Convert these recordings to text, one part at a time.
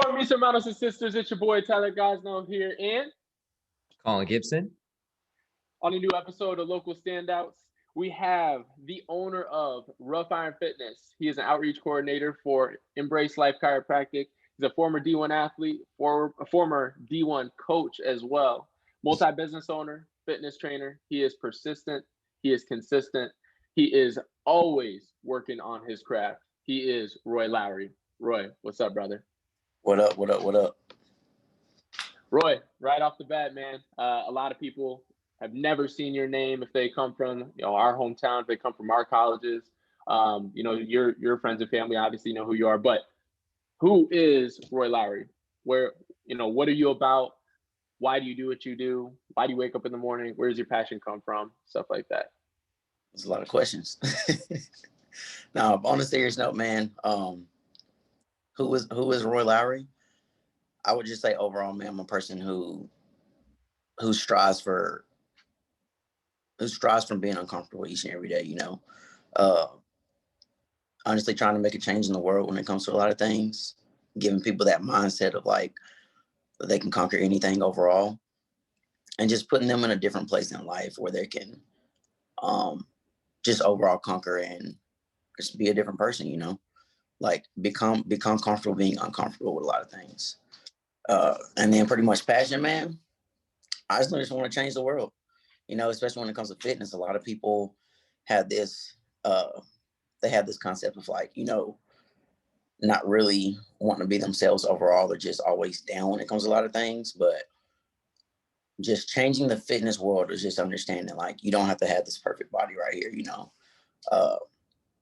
Join me, hermanos and sisters. It's your boy Tyler Gosnell here, and Colin Gibson. On a new episode of Local Standouts, we have the owner of Ruff Fitness. He is an outreach coordinator for Embrace Life Chiropractic. He's a former D1 athlete, a former D1 coach as well. Multi-business owner, fitness trainer. He is persistent. He is consistent. He is always working on his craft. He is Roy Lowery. Roy, what's up, brother? What up, what up, what up? Roy, right off the bat, man, a lot of people have never seen your name if they come from our hometown, if they come from our colleges. Your friends and family obviously know who you are, but who is Roy Lowery? What are you about? Why do you do what you do? Why do you wake up in the morning? Where does your passion come from? Stuff like that. There's a lot of questions. Now, on a serious note, man, who is Roy Lowery? I would just say overall, man, I'm a person who strives from being uncomfortable each and every day, honestly trying to make a change in the world when it comes to a lot of things, giving people that mindset of like they can conquer anything overall, and just putting them in a different place in life where they can just overall conquer and just be a different person, like become comfortable being uncomfortable with a lot of things. And then pretty much passion, man, I just want to change the world, especially when it comes to fitness. A lot of people have this, they have this concept of like, not really wanting to be themselves overall. They're just always down when it comes to a lot of things, but just changing the fitness world is just understanding like, you don't have to have this perfect body right here.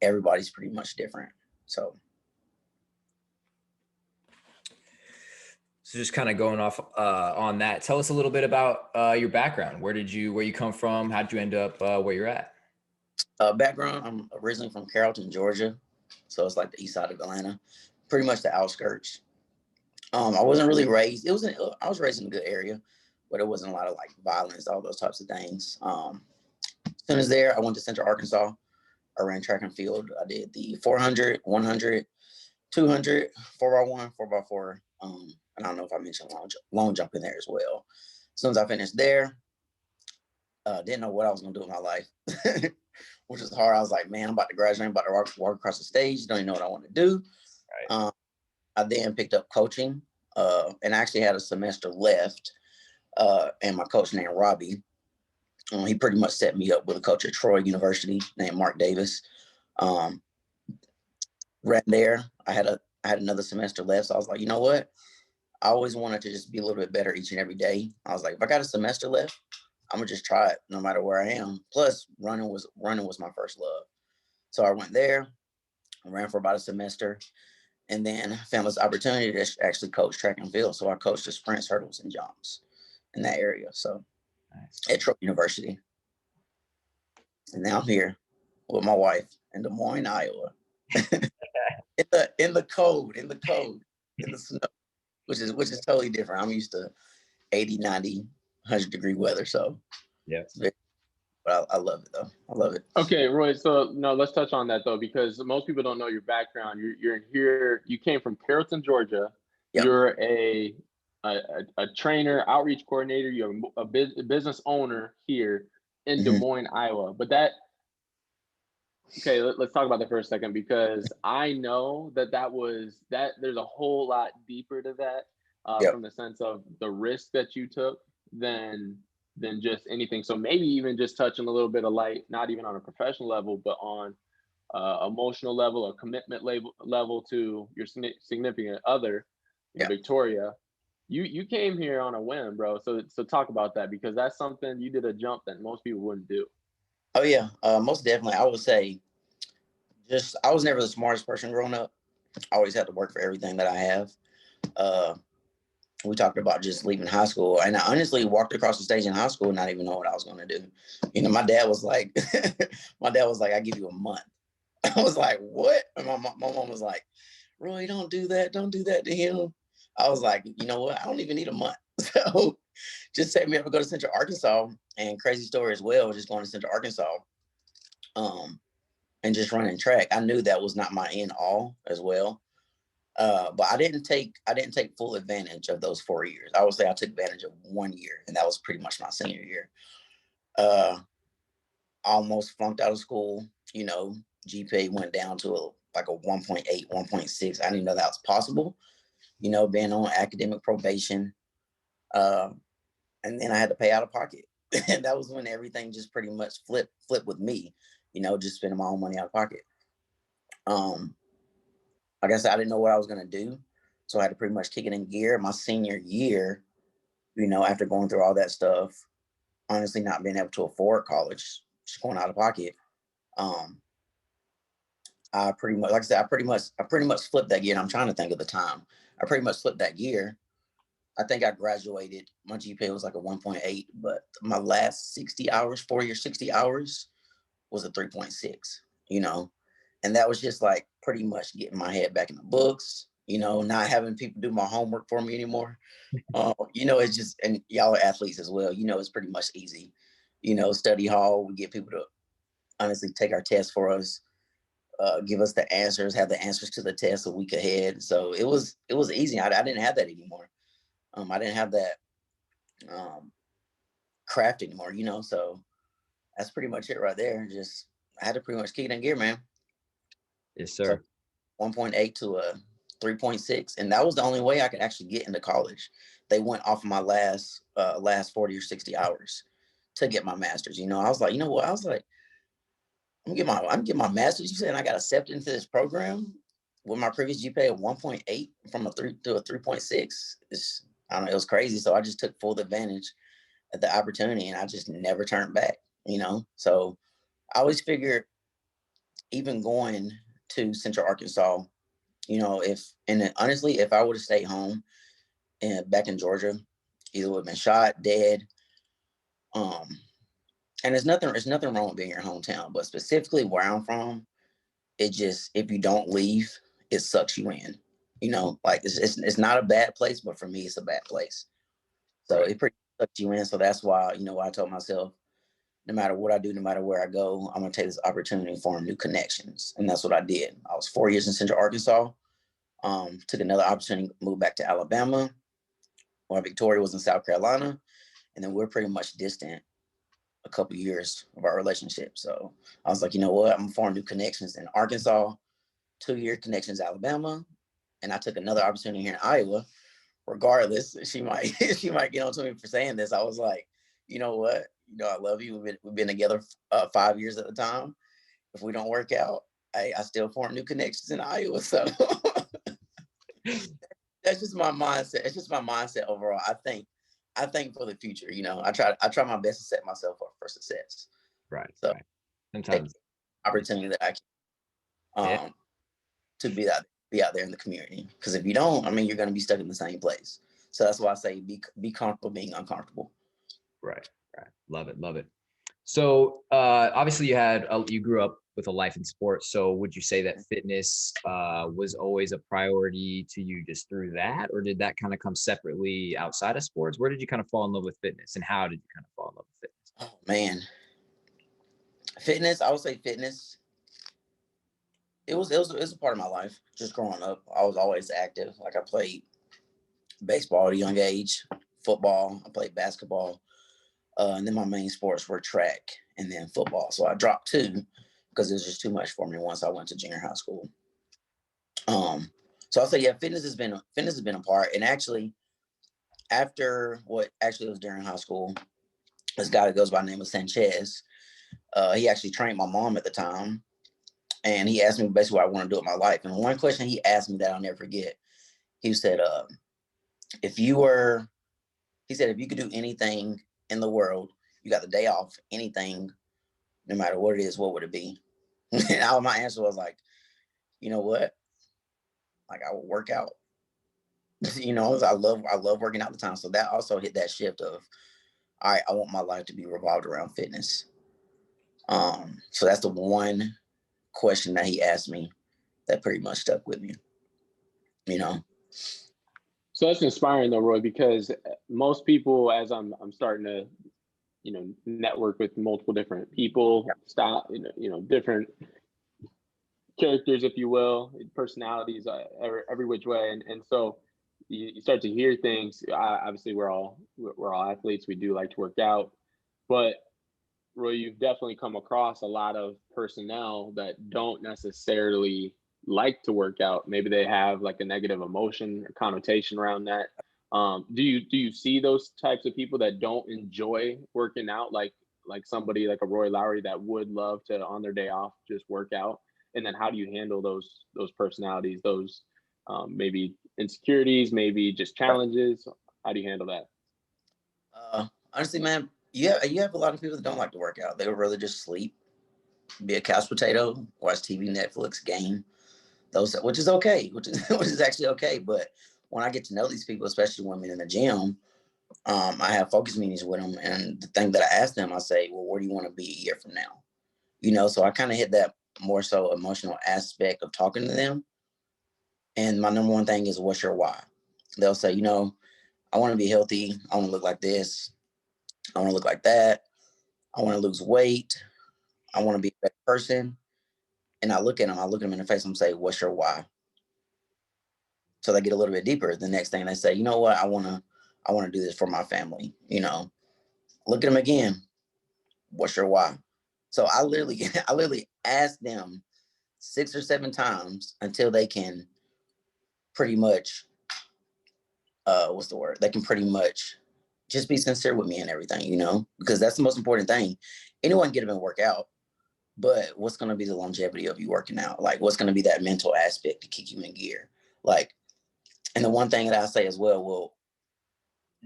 Everybody's pretty much different. So just kind of going off on that, tell us a little bit about your background. Where you come from? How'd you end up where you're at? Background, I'm originally from Carrollton, Georgia. So it's like the east side of Atlanta, pretty much the outskirts. I wasn't really raised, I was raised in a good area, but it wasn't a lot of like violence, all those types of things. As soon as there, I went to Central Arkansas. I ran track and field. I did the 400, 100, 200, 4x1, 4x4. And I don't know if I mentioned long jump in there as well. As soon as I finished there, didn't know what I was going to do with my life, which was hard. I was like, man, I'm about to graduate. I'm about to walk across the stage. Don't even know what I want to do. Right. I then picked up coaching and I actually had a semester left. And my coach named Robbie, he pretty much set me up with a coach at Troy University named Mark Davis. Ran there. I had another semester left. So I was like, you know what? I always wanted to just be a little bit better each and every day. I was like, if I got a semester left, I'm gonna just try it no matter where I am. Plus running was my first love. So I went there, ran for about a semester, and then found this opportunity to actually coach track and field. So I coached the sprints, hurdles, and jumps in that area. So nice. At Troy University. And now I'm here with my wife in Des Moines, Iowa. in the cold, in the snow, which is totally different. I'm used to 80, 90, 100 degree weather. So yeah, but I love it though. I love it. Okay, Roy. So let's touch on that though, because most people don't know your background. You're here. You came from Carrollton, Georgia. Yep. You're a trainer, outreach coordinator. You're a business owner here in Des Moines, Iowa. But let's talk about that for a second, because I know that there's a whole lot deeper to that from the sense of the risk that you took than just anything. So maybe even just touching a little bit of light, not even on a professional level, but on emotional level or commitment level to your significant other, Victoria. You came here on a whim, bro. So talk about that, because that's something you did, a jump that most people wouldn't do. Oh yeah, most definitely. I would say I was never the smartest person growing up. I always had to work for everything that I have. We talked about just leaving high school, and I honestly walked across the stage in high school not even know what I was going to do. My dad was like, I give you a month. I was like, what? And my mom was like, Roy, don't do that to him. I was like, you know what? I don't even need a month. So just set me up to go to Central Arkansas, and crazy story as well, just going to Central Arkansas and just running track. I knew that was not my end all as well. But I didn't take full advantage of those 4 years. I would say I took advantage of 1 year, and that was pretty much my senior year. I almost flunked out of school. You know, GPA went down to like a 1.8, 1.6. I didn't know that was possible, you know, being on academic probation. And then I had to pay out of pocket. And that was when everything just pretty much flipped with me, you know, just spending my own money out of pocket. Like I said, I didn't know what I was going to do. So I had to pretty much kick it in gear. My senior year, you know, after going through all that stuff, honestly, not being able to afford college, just going out of pocket. I pretty much, like I said, I pretty much flipped that year. And I'm trying to think of the time. I pretty much flipped that year. I think I graduated. My GPA was like a 1.8, but my last 60 hours, 4 years, 60 hours was a 3.6, you know? And that was just like pretty much getting my head back in the books, you know, not having people do my homework for me anymore. You know, it's just, and y'all are athletes as well, you know, it's pretty much easy. You know, study hall, we get people to honestly take our tests for us, give us the answers, have the answers to the test a week ahead. So it was easy. I didn't have that anymore. I didn't have that craft anymore, you know, so that's pretty much it right there. Just, I had to pretty much kick it in gear, man. Yes, sir. So 1.8 to a 3.6. And that was the only way I could actually get into college. They went off of my last 40 or 60 hours to get my master's. You know, I was like, you know what? I was like, I'm getting my master's. You saying I got accepted into this program with my previous GPA of 1.8 from a 3 to a 3.6. I don't know, it was crazy. So I just took full advantage of the opportunity and I just never turned back, you know? So I always figured, even going to Central Arkansas, you know, honestly, if I would have stayed home and back in Georgia, either would have been shot, dead. And there's nothing wrong with being your hometown, but specifically where I'm from, it just, if you don't leave, it sucks you in. You know, like it's not a bad place, but for me, it's a bad place. So it pretty sucks you in. So that's why, you know, I told myself, no matter what I do, no matter where I go, I'm gonna take this opportunity to form new connections. And that's what I did. I was 4 years in Central Arkansas. Took another opportunity to move back to Alabama, while Victoria was in South Carolina. And then we're pretty much distant a couple of years of our relationship. So I was like, you know what? I'm gonna form new connections in Arkansas, 2-year connections Alabama. And I took another opportunity here in Iowa. Regardless, she might get on to me for saying this. I was like, you know what? You know, I love you. We've been together 5 years at the time. If we don't work out, I still form new connections in Iowa. So that's just my mindset. It's just my mindset overall. I think for the future, you know, I try my best to set myself up for success. Right. So right. Sometimes opportunity that I can to be out there in the community. Because if you don't, I mean, you're going to be stuck in the same place. So that's why I say be comfortable being uncomfortable. Right. Love it. So obviously you grew up with a life in sports. So would you say that fitness was always a priority to you just through that, or did that kind of come separately outside of sports? Where did you kind of fall in love with fitness, and how did you kind of fall in love with fitness? Oh man, fitness. I would say fitness. It was a part of my life. Just growing up, I was always active. Like I played baseball at a young age, football. I played basketball. And then my main sports were track and then football. So I dropped 2 because it was just too much for me once I went to junior high school. So I'll say, yeah, fitness has been a part. And actually, after what actually was during high school, this guy that goes by the name of Sanchez, he actually trained my mom at the time. And he asked me basically what I want to do with my life. And one question he asked me that I'll never forget, he said, if you could do anything in the world, you got the day off, anything, no matter what it is, what would it be? And all my answer was like, you know what? Like I would work out. You know, I love working out the time. So that also hit that shift of, all right, I want my life to be revolved around fitness. So that's the one question that he asked me that pretty much stuck with me. You know. So that's inspiring though, Roy, because most people, as I'm starting to, you know, network with multiple different people, different characters, if you will, personalities, every which way, and so you start to hear things. Obviously, we're all athletes. We do like to work out, but Roy, you've definitely come across a lot of personnel that don't necessarily like to work out. Maybe they have like a negative emotion or connotation around that. Do you see those types of people that don't enjoy working out, like somebody like a Roy Lowery that would love to on their day off just work out? And then how do you handle those personalities, those maybe insecurities, maybe just challenges? How do you handle that? Honestly, man, you have a lot of people that don't like to work out. They would rather just sleep, be a couch potato, watch TV, Netflix, game. Those, which is okay, which is actually okay. But when I get to know these people, especially women in the gym, I have focus meetings with them, and the thing that I ask them, I say, well, where do you want to be a year from now? So I kind of hit that more so emotional aspect of talking to them. And my number one thing is, what's your why? They'll say, I want to be healthy. I want to look like this. I want to look like that. I want to lose weight. I want to be a better person. And I look at them in the face and say, what's your why? So they get a little bit deeper. The next thing they say, you know what? I want to do this for my family. Look at them again. What's your why? So I literally ask them 6 or 7 times until they can pretty much, what's the word? They can pretty much just be sincere with me and everything, because that's the most important thing. Anyone can get up and work out, but what's going to be the longevity of you working out? Like, what's going to be that mental aspect to kick you in gear? Like, and the one thing that I say as well,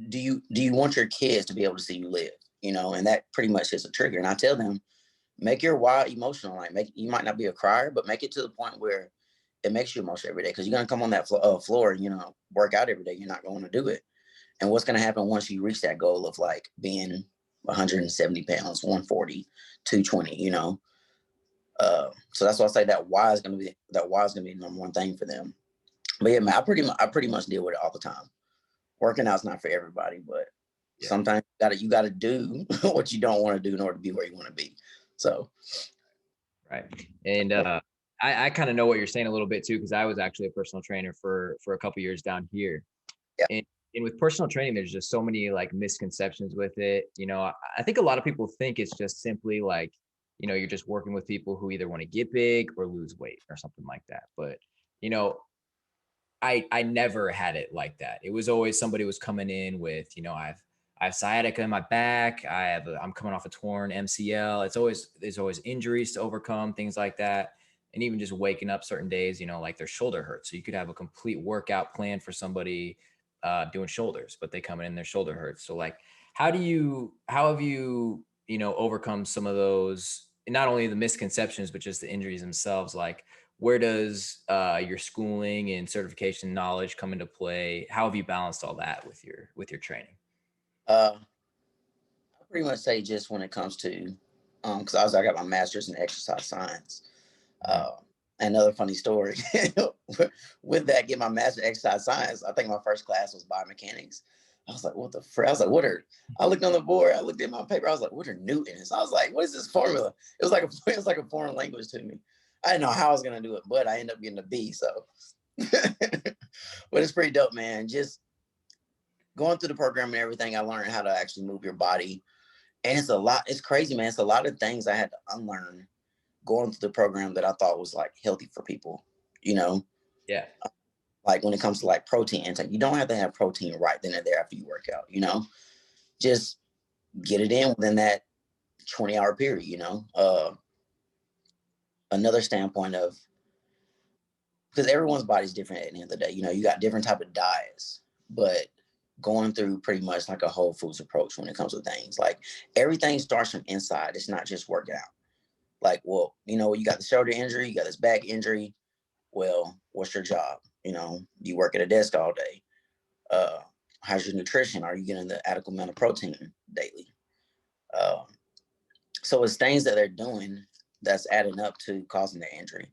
do you want your kids to be able to see you live? And that pretty much is a trigger. And I tell them, make your why emotional. Like, you might not be a crier, but make it to the point where it makes you emotional every day. Because you're going to come on that floor and, work out every day. You're not going to do it. And what's going to happen once you reach that goal of like being 170 pounds, 140, 220, so that's why I say that why is going to be the number one thing for them. But yeah, man, I pretty much deal with it all the time. Working out's not for everybody, but sometimes you gotta do what you don't want to do in order to be where you want to be. So, right. And I kind of know what you're saying a little bit too, because I was actually a personal trainer for a couple years down here. Yeah. And with personal training, there's just so many like misconceptions with it. I think a lot of people think it's just simply like, you're just working with people who either want to get big or lose weight or something like that. But, I never had it like that. It was always somebody was coming in with, I have sciatica in my back. I'm coming off a torn MCL. There's always injuries to overcome, things like that. And even just waking up certain days, like their shoulder hurts. So you could have a complete workout plan for somebody doing shoulders, but they come in their shoulder hurts. So like, how have you, overcome some of those, not only the misconceptions, but just the injuries themselves? Like, where does your schooling and certification knowledge come into play? How have you balanced all that with your training? I pretty much say just when it comes to, because I got my master's in exercise science. Another funny story with that, get my master's in exercise science. I think my first class was biomechanics. I was like, what the frick? I was like, I looked on the board, I looked at my paper, I was like, what are Newtons? I was like, what is this formula? It was like a foreign language to me. I didn't know how I was gonna do it, but I ended up getting a B. So, but it's pretty dope, man. Just going through the program and everything, I learned how to actually move your body, and it's a lot. It's crazy, man. It's a lot of things I had to unlearn going through the program that I thought was like healthy for people. Yeah. Like when it comes to like protein intake, you don't have to have protein right then and there after you work out. Just get it in within that 20-hour period. Another standpoint of, because everyone's body's different at the end of the day. You got different type of diets, but going through pretty much like a whole foods approach when it comes to things. Like everything starts from inside. It's not just working out. Like, well, you got the shoulder injury, you got this back injury. Well, what's your job? You work at a desk all day. How's your nutrition? Are you getting the adequate amount of protein daily? So it's things that they're doing that's adding up to causing the injury.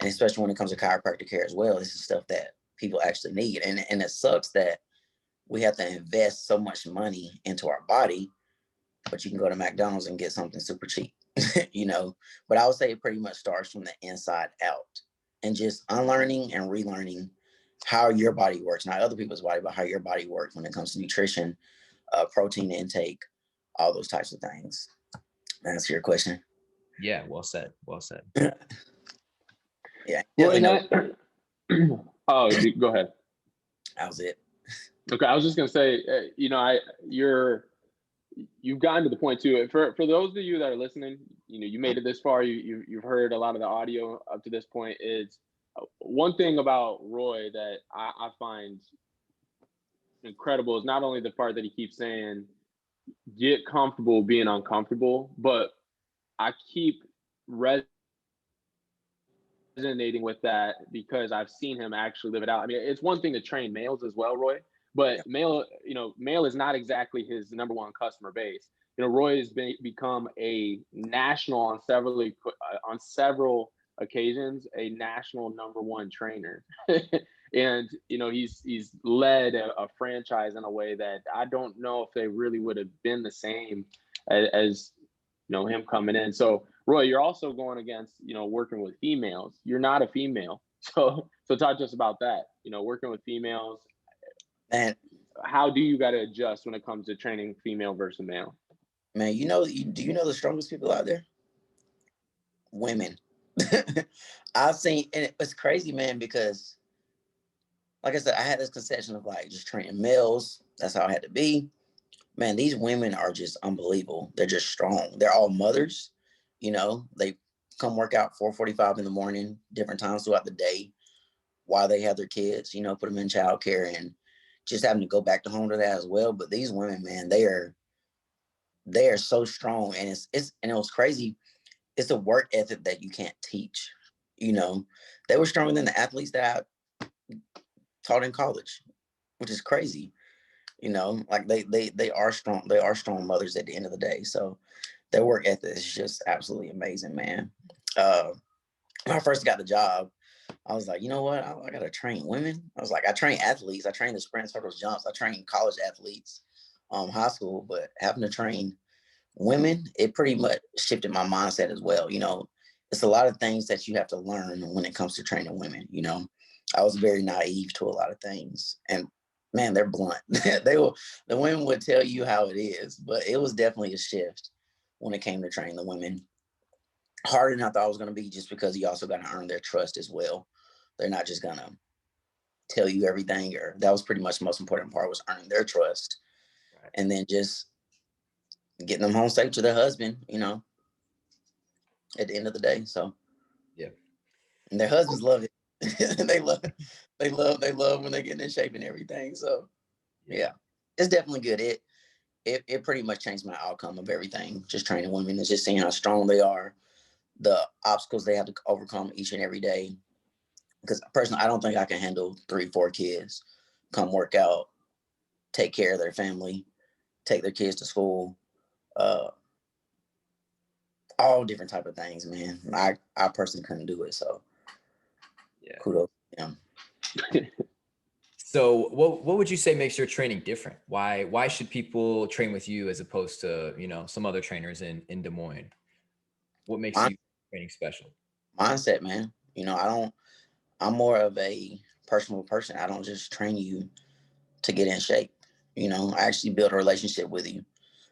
And especially when it comes to chiropractic care as well, this is stuff that people actually need. And it sucks that we have to invest so much money into our body, but you can go to McDonald's and get something super cheap. you know, but I would say it pretty much starts from the inside out and just unlearning and relearning how your body works, not other people's body, but how your body works when it comes to nutrition, protein intake, all those types of things. Answer your question. Yeah, well said. Well said. Yeah. Well, oh, go ahead. That was it. Okay, I was just gonna say, you've gotten to the point too. For those of you that are listening, you made it this far. You've heard a lot of the audio up to this point. Is one thing about Roy that I find incredible is not only the part that he keeps saying, get comfortable being uncomfortable, but I keep resonating with that because I've seen him actually live it out. I mean, it's one thing to train males as well, Roy, but male is not exactly his number one customer base. Roy has become a national on several occasions, a national number one trainer. And he's led a franchise in a way that I don't know if they really would have been the same as him coming in. So Roy, you're also going against working with females. You're not a female, so talk to us about that. Working with females, man. How do you got to adjust when it comes to training female versus male? Man, do you know the strongest people out there? Women. I've seen, and it's crazy, man, because like I said, I had this conception of like just training males. That's how I had to be. Man, these women are just unbelievable. They're just strong. They're all mothers. They come work out 4:45 in the morning, different times throughout the day while they have their kids, put them in childcare and just having to go back to home to that as well. But these women, man, they are so strong. And it was crazy. It's a work ethic that you can't teach. They were stronger than the athletes that I taught in college, which is crazy. Like they are strong. They are strong mothers at the end of the day. So their work ethic is just absolutely amazing, man. When I first got the job, I was like, you know what? I got to train women. I was like, I train athletes. I train the sprints, hurdles, jumps. I train college athletes, high school, but having to train women, it pretty much shifted my mindset as well. It's a lot of things that you have to learn when it comes to training women. I was very naive to a lot of things, and man, they're blunt. The women would tell you how it is, but it was definitely a shift when it came to training the women. Harder than I thought it was going to be, just because you also got to earn their trust as well. They're not just going to tell you everything, or that was pretty much the most important part, was earning their trust. Right. And then just getting them home safe to their husband, at the end of the day. So yeah. And their husbands love it. they love when they get in shape and everything. So yeah, it's definitely good. It pretty much changed my outcome of everything. Just training women and just seeing how strong they are, the obstacles they have to overcome each and every day. Because personally, I don't think I can handle 3-4 kids come work out, take care of their family, take their kids to school, all different type of things, man. I personally couldn't do it. So yeah, kudos to them. So what would you say makes your training different? Why should people train with you as opposed to, some other trainers in Des Moines? What makes you training special? Mindset, man. I'm more of a personal person. I don't just train you to get in shape. I actually build a relationship with you.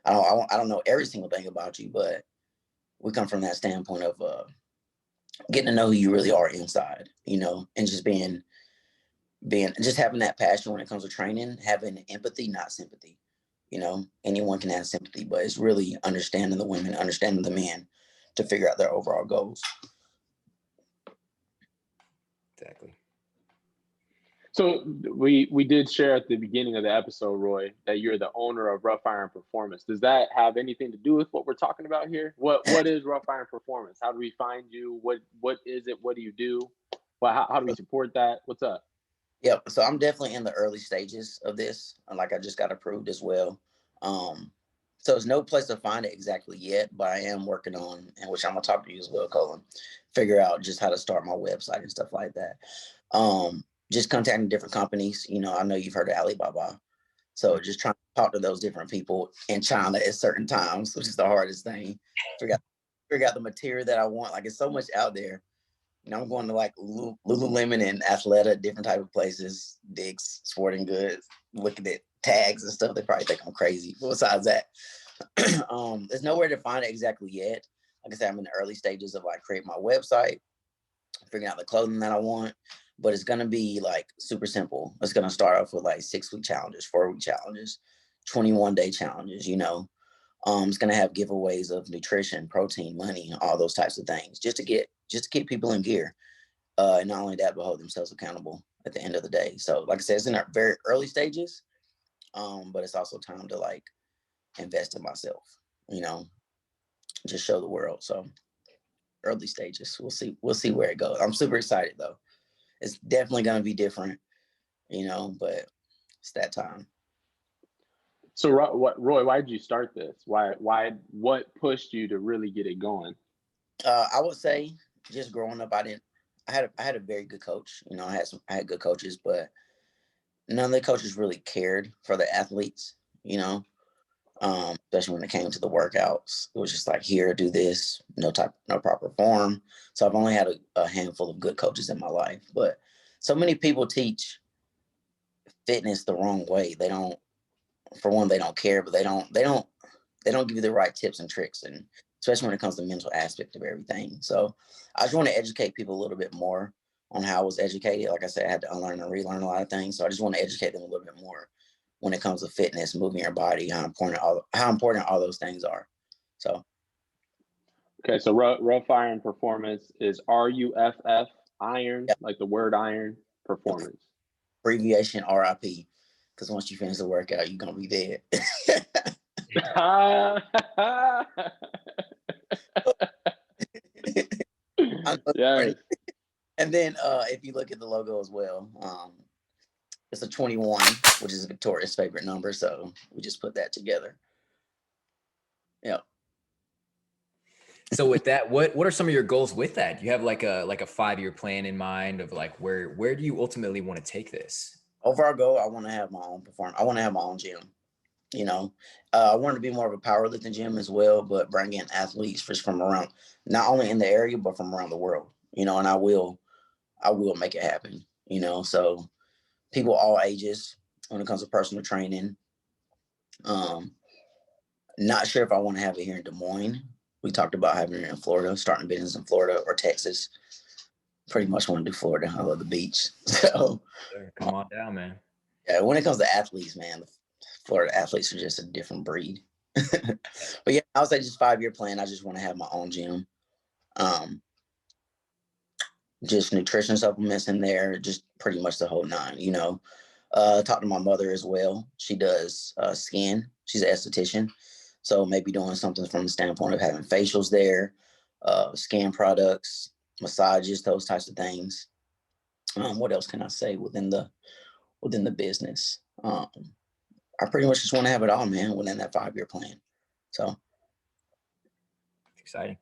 I don't know every single thing about you, but we come from that standpoint of getting to know who you really are inside, and just just having that passion when it comes to training, having empathy, not sympathy. Anyone can have sympathy, but it's really understanding the women, understanding the men to figure out their overall goals. Exactly. So we did share at the beginning of the episode, Roy, that you're the owner of Ruff Iron Performance. Does that have anything to do with what we're talking about here? What is Ruff Iron Performance? How do we find you? What is it? What do you do? Well, how do we support that? What's up? Yeah, so I'm definitely in the early stages of this. Like I just got approved as well. So there's no place to find it exactly yet, but I am working on, and which I'm gonna talk to you as well, Colin, figure out just how to start my website and stuff like that. Just contacting different companies. I know you've heard of Alibaba. So just trying to talk to those different people in China at certain times, which is the hardest thing. Figure out figure out the material that I want. Like, it's so much out there. You know, I'm going to like Lululemon and Athleta, different type of places, Dick's, Sporting Goods, looking at tags and stuff. They probably think I'm crazy. But besides that, there's nowhere to find it exactly yet. Like I said, I'm in the early stages of like creating my website, figuring out the clothing that I want. But it's gonna be like super simple. It's gonna start off with like 6-week challenges, 4-week challenges, 21-day challenges. You know, it's gonna have giveaways of nutrition, protein, money, all those types of things, just to keep people in gear. And not only that, but hold themselves accountable at the end of the day. So, like I said, it's in our very early stages, but it's also time to like invest in myself. You know, just show the world. So, early stages. We'll see. We'll see where it goes. I'm super excited though. It's definitely gonna be different, you know, but it's that time. So, Roy, why did you start this? What pushed you to really get it going? I would say just growing up, I had a very good coach. You know, I had good coaches, but none of the coaches really cared for the athletes. You know, especially when it came to the workouts, it was just like, here, do this, no proper form. So I've only had a handful of good coaches in my life, but so many people teach fitness the wrong way. They don't, for one, they don't care, but they don't give you the right tips and tricks, and especially when it comes to the mental aspect of everything. So I just want to educate people a little bit more on how I was educated. Like I said, I had to unlearn and relearn a lot of things. So I just want to educate them a little bit more when it comes to fitness, moving your body, how important all those things are. So. Okay, so Ruff Iron Performance is RUFF Iron, yep. Like the word iron, performance. Abbreviation RIP, because once you finish the workout, you're gonna be dead. Yes. And then if you look at the logo as well, it's a 21, which is Victoria's favorite number, so we just put that together. Yeah. So with that, what are some of your goals with that? Do you have like a 5-year plan in mind of like where do you ultimately want to take this? Overall goal, I want to have my own I want to have my own gym. You know, I want to be more of a powerlifting gym as well, but bring in athletes from around, not only in the area, but from around the world. You know, and I will make it happen. You know, so people all ages when it comes to personal training. Not sure if I want to have it here in Des Moines. We talked about having it in Florida, starting a business in Florida or Texas. Pretty much want to do Florida. I love the beach. So come on down, man. Yeah, when it comes to athletes, man, the Florida athletes are just a different breed. But yeah, I would say just 5-year plan. I just want to have my own gym. Just nutrition supplements in there, just pretty much the whole 9, you know. Talk to my mother as well. She does skin. She's an esthetician. So maybe doing something from the standpoint of having facials there, skin products, massages, those types of things. What else can I say within the business? I pretty much just want to have it all, man, within that 5-year plan. So exciting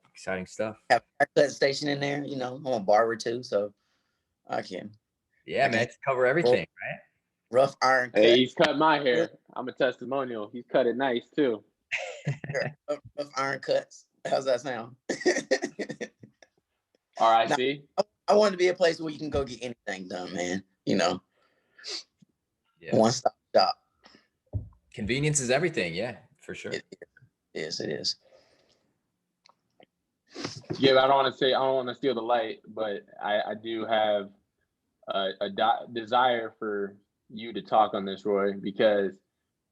stuff. Have a haircut station in there, you know. I'm a barber too, so I can. Yeah, man, cover everything, right? Ruff Iron cut. Hey, he's cut my hair. I'm a testimonial. He's cut it nice too. Ruff Iron cuts. How's that sound? All right, see. I want to be a place where you can go get anything done, man. You know. Yeah. One-stop shop. Convenience is everything. Yeah, for sure. It is. Yeah, I don't want to steal the light, but I do have a desire for you to talk on this, Roy, because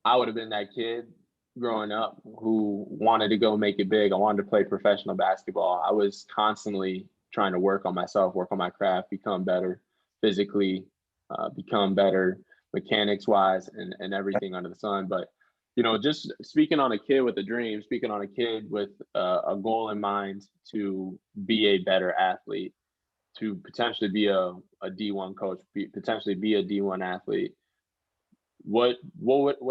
I would have been that kid growing up who wanted to go make it big. I wanted to play professional basketball. I was constantly trying to work on myself, work on my craft, become better physically, become better mechanics wise and everything under the sun. But, you know, just speaking on a kid with a dream, speaking on a kid with a goal in mind to be a better athlete, to potentially be a D1 coach, potentially be a D1 athlete. What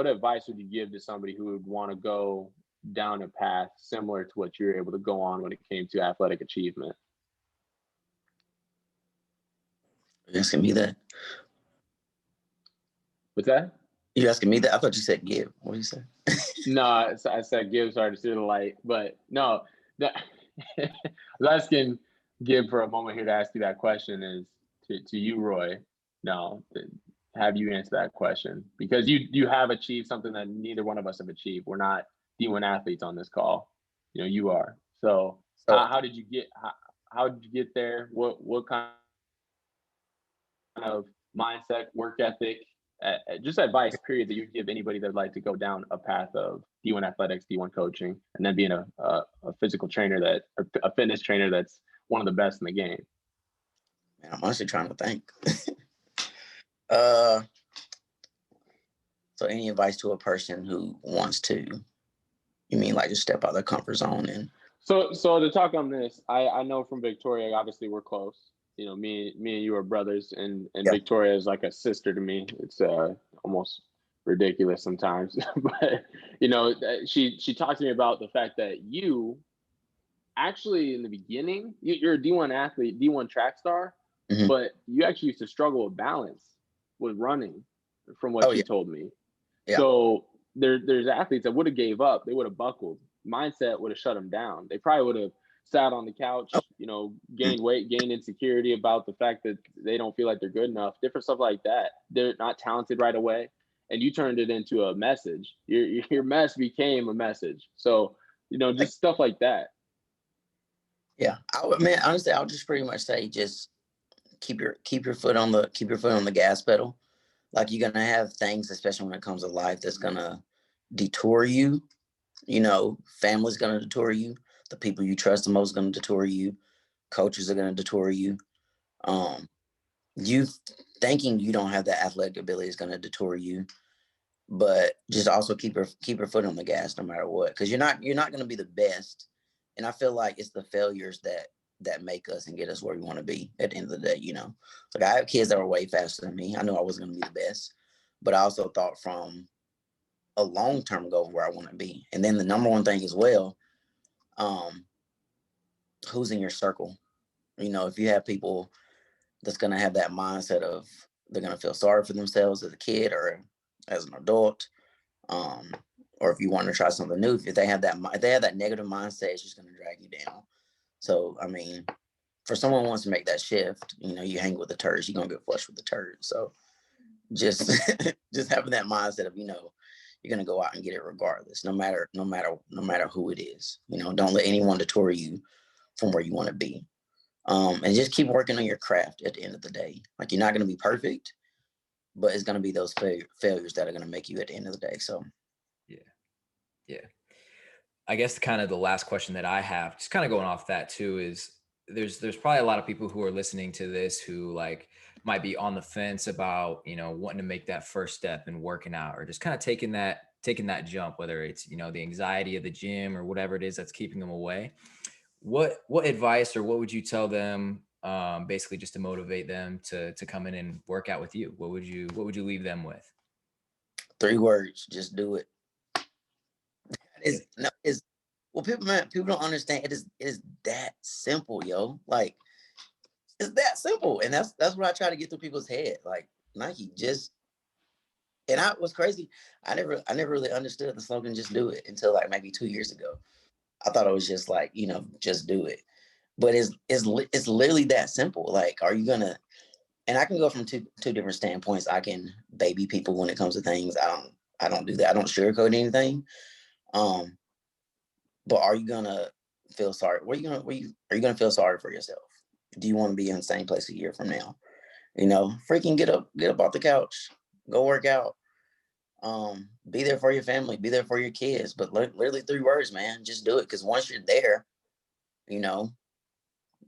advice would you give to somebody who would want to go down a path similar to what you're able to go on when it came to athletic achievement? You asking me that? What's that? You asking me that? I thought you said give. What did you say? No, I said give. Sorry to steal the light, but no. I was asking Gib for a moment here to ask you that question is to you, Roy. No, have you answer that question, because you have achieved something that neither one of us have achieved. We're not D1 athletes on this call. You are. So how did you get how did you get there? What kind of mindset, work ethic, just advice period that you'd give anybody that'd like to go down a path of D1 athletics, D1 coaching, and then being a physical trainer or a fitness trainer that's one of the best in the game? Man, I'm honestly trying to think. So any advice to a person who wants to, you mean like just step out of their comfort zone? And so to talk on this, I know from Victoria, obviously we're close. Me and you are brothers, and Victoria is like a sister to me. It's almost ridiculous sometimes, but she talked to me about the fact that you actually in the beginning, you're a D1 athlete, D1 track star, mm-hmm. but you actually used to struggle with balance with running, from what she told me. Yeah. So there's athletes that would have gave up, they would have buckled. Mindset would have shut them down. They probably would have sat on the couch, gained weight, gained insecurity about the fact that they don't feel like they're good enough, different stuff like that. They're not talented right away. And you turned it into a message. Your mess became a message. So, just stuff like that. Yeah. Honestly, I'll just pretty much say, just keep your foot on the gas pedal. Like, you're going to have things, especially when it comes to life, that's going to detour you. Family's going to detour you. The people you trust the most are going to detour you. Coaches are going to detour you. You thinking you don't have that athletic ability is going to detour you. But just also keep your foot on the gas no matter what, because you're not going to be the best. And I feel like it's the failures that make us and get us where we want to be at the end of the day. Like, I have kids that were way faster than me. I knew I wasn't going to be the best, but I also thought from a long-term goal where I want to be. And then the number one thing as well, who's in your circle? If you have people that's going to have that mindset of they're going to feel sorry for themselves as a kid or as an adult, or if you want to try something new, if they have that negative mindset, it's just going to drag you down. So, for someone who wants to make that shift, you hang with the turds, you're going to get flushed with the turds. So just having that mindset of, you're going to go out and get it regardless, no matter who it is. Don't let anyone detour you from where you want to be. And just keep working on your craft at the end of the day. Like, you're not going to be perfect, but it's going to be those failures that are going to make you at the end of the day. So, yeah. I guess kind of the last question that I have, just kind of going off that too, is there's probably a lot of people who are listening to this who might be on the fence about, wanting to make that first step and working out, or just kind of taking that jump, whether it's, the anxiety of the gym or whatever it is that's keeping them away. What advice or what would you tell them, basically just to motivate them to come in and work out with you? What would you leave them with? 3 words: just do it. People don't understand. It is that simple, yo. Like, it's that simple, and that's what I try to get through people's head. Like, Nike, just. And I was crazy. I never really understood the slogan "just do it" until maybe 2 years ago. I thought it was just just do it, but it's literally that simple. Like, are you gonna? And I can go from two different standpoints. I can baby people when it comes to things. I don't do that. I don't sugarcoat anything. But are you gonna feel sorry? Are you gonna feel sorry for yourself? Do you want to be in the same place a year from now? Freaking get up off the couch, go work out. Be there for your family, be there for your kids. But literally 3 words, man. Just do it. Because once you're there,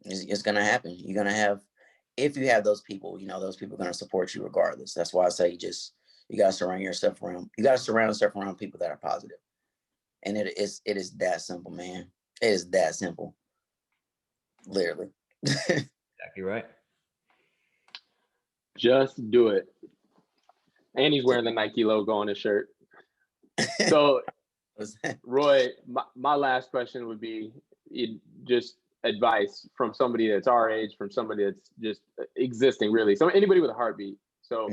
it's gonna happen. You're gonna have, if you have those people, those people are gonna support you regardless. That's why I say you gotta surround yourself around. You gotta surround yourself around people that are positive. And it is that simple, man. It is that simple. Literally. Exactly right. Just do it. And he's wearing the Nike logo on his shirt. So, Roy, my last question would be just advice from somebody that's our age, from somebody that's just existing, really. So anybody with a heartbeat. So,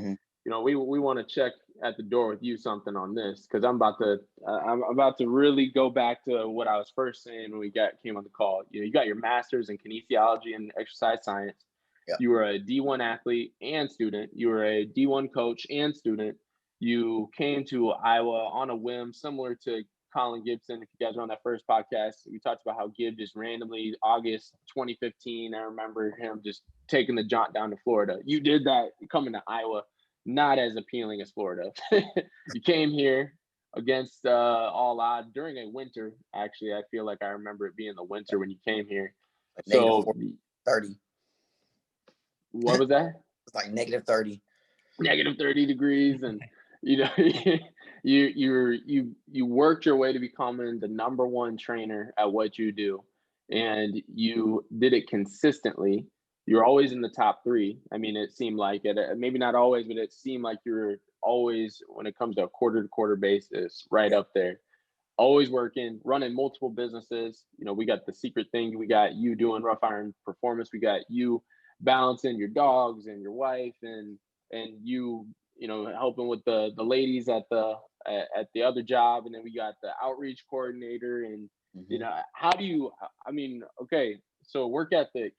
we want to check at the door with you something on this, because I'm about to really go back to what I was first saying when we came on the call. You know, you got your master's in kinesiology and exercise science. Yeah. You were a D1 athlete and student. You were a D1 coach and student. You came to Iowa on a whim, similar to Colin Gibson. If you guys were on that first podcast, we talked about how Gib just randomly, August 2015, I remember him just taking the jaunt down to Florida. You did that coming to Iowa, not as appealing as Florida. You came here against all odds during a winter. Actually, I feel like I remember it being the winter when you came here. Like So -30. What was that? It's like -30. -30 degrees, and you know, you worked your way to becoming the #1 trainer at what you do, and you did it consistently. You're always in the top 3. I mean, it seemed like it, maybe not always, but it seemed like you're always, when it comes to a quarter-to-quarter basis, right up there. Always working, running multiple businesses. You know, we got the secret thing. We got you doing Rough Iron Performance. We got you balancing your dogs and your wife, and you know, helping with the ladies at the other job, and then we got the outreach coordinator. And you know, how do you, I mean, okay, so work ethic.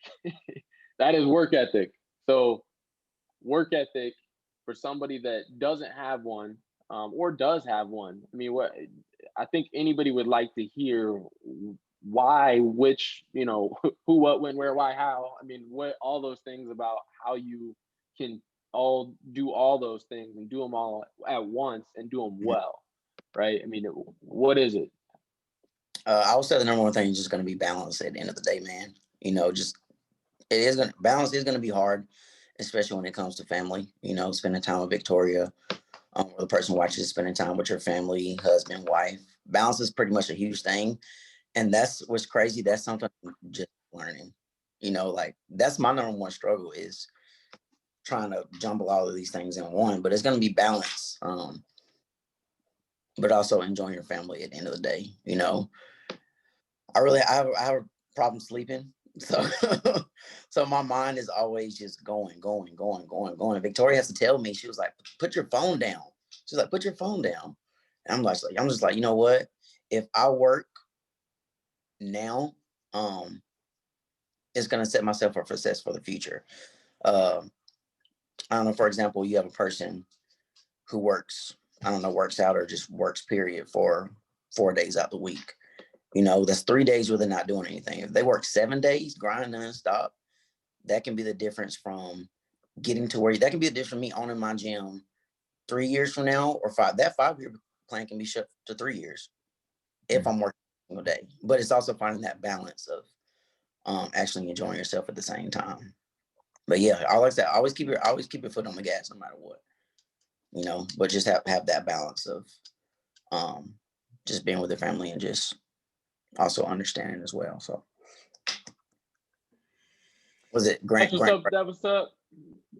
That is work ethic. So work ethic for somebody that doesn't have one, or does have one. I mean, what I think anybody would like to hear, why, which, you know, who, what, when, where, why, how. I mean, what, all those things about how you can all do all those things and do them all at once and do them well, right? I mean, what is it? I would say the #1 thing is just going to be balance at the end of the day, man. You know, just balance is going to be hard, especially when it comes to family. You know, spending time with Victoria, or the person watches, spending time with your family, husband, wife. Balance is pretty much a huge thing, and that's what's crazy. That's something I'm just learning. You know, like that's my #1 struggle, is trying to jumble all of these things in one. But it's going to be balance, but also enjoying your family at the end of the day. You know, I have a problem sleeping. So so my mind is always just going. And Victoria has to tell me, she was like, put your phone down. She's like, put your phone down. And I'm just like, you know what? If I work now, it's gonna set myself up for success for the future. I don't know, for example, you have a person who works, I don't know, works out or just works period for 4 days out the week. You know, that's 3 days where they're not doing anything. If they work 7 days, grind nonstop, that can be the difference from getting to where that can be the difference from me owning my gym 3 years from now, or 5. That 5-year plan can be shut to 3 years if I'm working a single day. But it's also finding that balance of actually enjoying yourself at the same time. But yeah, I like that. Always keep your foot on the gas no matter what. You know, but just have that balance of just being with the family and just also understanding as well. So was it Grant? That was up.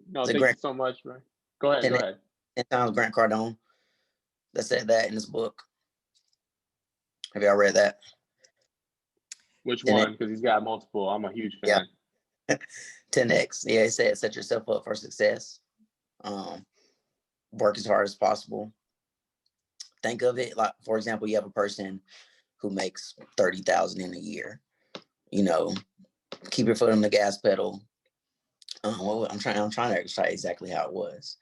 No, thank you so much, man. Go ahead. 10 times Grant Cardone that said that in his book. Have y'all read that? Which one? Because he's got multiple. I'm a huge fan. Yeah. 10X. Yeah, he said set yourself up for success. Work as hard as possible. Think of it like, for example, you have a person who makes $30,000 in a year. You know, keep your foot on the gas pedal. I'm trying to try exactly how it was.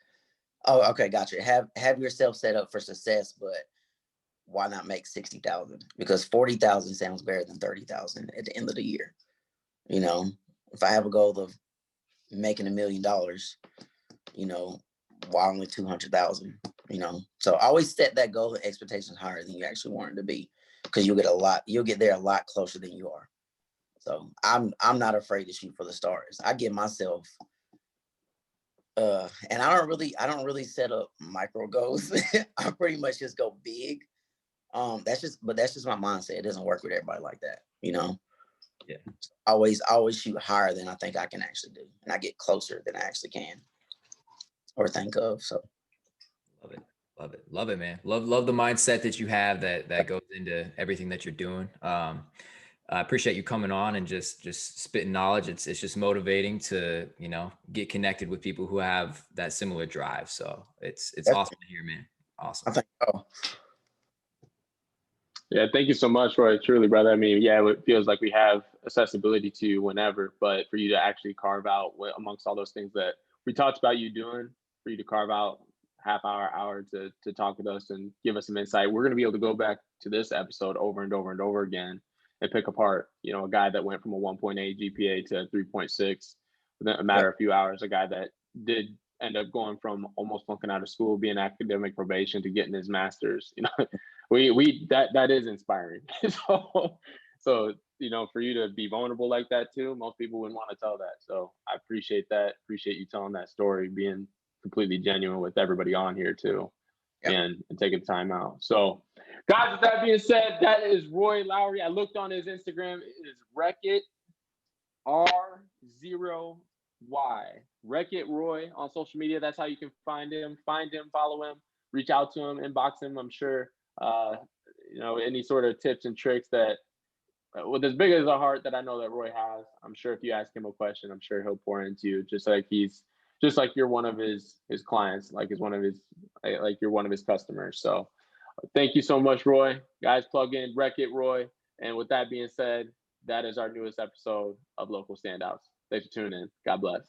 Oh, okay, gotcha. Have yourself set up for success, but why not make 60,000? Because 40,000 sounds better than 30,000 at the end of the year. You know, if I have a goal of making $1 million, you know, why only 200,000? You know, so always set that goal and expectations higher than you actually want it to be, because you'll get there a lot closer than you are. So I'm not afraid to shoot for the stars. I give myself and I don't really set up micro goals. I pretty much just go big. That's just my mindset. It doesn't work with everybody like that, you know. Yeah. Always shoot higher than I think I can actually do, and I get closer than I actually can or think of. So love it, man. Love the mindset that you have that goes into everything that you're doing. I appreciate you coming on and just spitting knowledge. It's just motivating to, you know, get connected with people who have that similar drive. So it's awesome to hear, man. Awesome. I think so. Yeah, thank you so much, Roy. Truly, brother. I mean, yeah, it feels like we have accessibility to you whenever, but for you to actually carve out amongst all those things that we talked about you doing, for you to carve out hour to talk with us and give us some insight, we're going to be able to go back to this episode over and over and over again and pick apart, a guy that went from a 1.8 GPA to 3.6 within a matter of a few hours, a guy that did end up going from almost flunking out of school, being academic probation, to getting his master's. We that is inspiring. so for you to be vulnerable like that too, most people wouldn't want to tell that. So I appreciate that. Appreciate you telling that story, being completely genuine with everybody on here too, and taking time out. So guys, with that being said, that is Roy Lowery. I looked on his Instagram. It is Wreck-It R0Y. Wreck-It Roy on social media. That's how you can find him, follow him, reach out to him, inbox him. I'm sure any sort of tips and tricks that with as big as a heart that I know that Roy has, I'm sure if you ask him a question, I'm sure he'll pour into you, just like you're one of his clients, like you're one of his customers. So thank you so much, Roy. Guys, plug in Wreck-It Roy. And with that being said, that is our newest episode of Local Standouts. Thanks for tuning in. God bless.